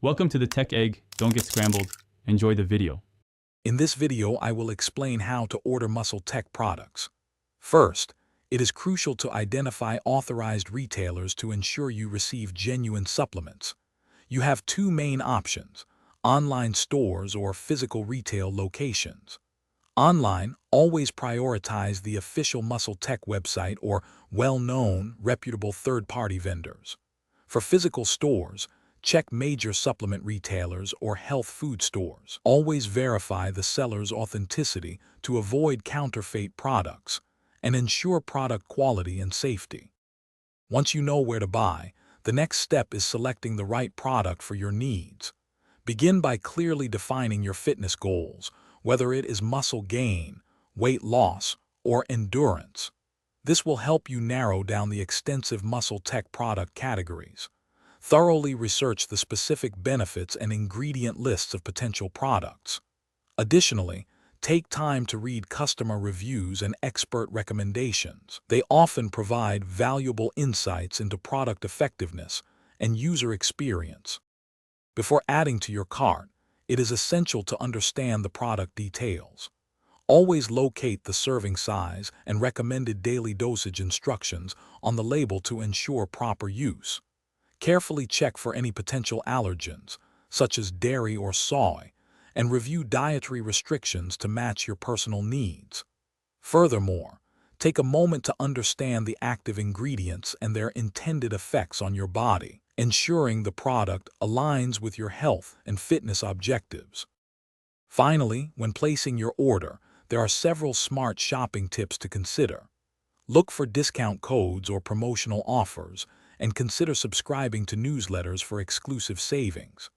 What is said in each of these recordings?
Welcome to the Tech Egg. Don't get scrambled. Enjoy the video. In this video, I will explain how to order Muscletech products. First, it is crucial to identify authorized retailers to ensure you receive genuine supplements. You have two main options: online stores or physical retail locations. Online, always prioritize the official Muscletech website or well-known, reputable third-party vendors. For physical stores, check major supplement retailers or health food stores. Always verify the seller's authenticity to avoid counterfeit products and ensure product quality and safety. Once you know where to buy, the next step is selecting the right product for your needs. Begin by clearly defining your fitness goals, whether it is muscle gain, weight loss, or endurance. This will help you narrow down the extensive Muscletech product categories. Thoroughly research the specific benefits and ingredient lists of potential products. Additionally, take time to read customer reviews and expert recommendations. They often provide valuable insights into product effectiveness and user experience. Before adding to your cart, it is essential to understand the product details. Always locate the serving size and recommended daily dosage instructions on the label to ensure proper use. Carefully check for any potential allergens, such as dairy or soy, and review dietary restrictions to match your personal needs. Furthermore, take a moment to understand the active ingredients and their intended effects on your body, ensuring the product aligns with your health and fitness objectives. Finally, when placing your order, there are several smart shopping tips to consider. Look for discount codes or promotional offers, and consider subscribing to newsletters for exclusive savings.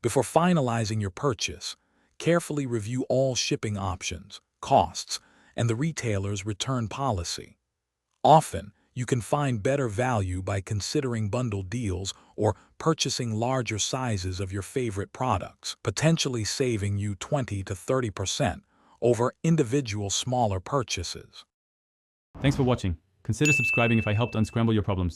Before finalizing your purchase, carefully review all shipping options, costs, and the retailer's return policy. Often, you can find better value by considering bundle deals or purchasing larger sizes of your favorite products, potentially saving you 20 to 30% over individual smaller purchases. Thanks for watching. Consider subscribing if I helped unscramble your problems.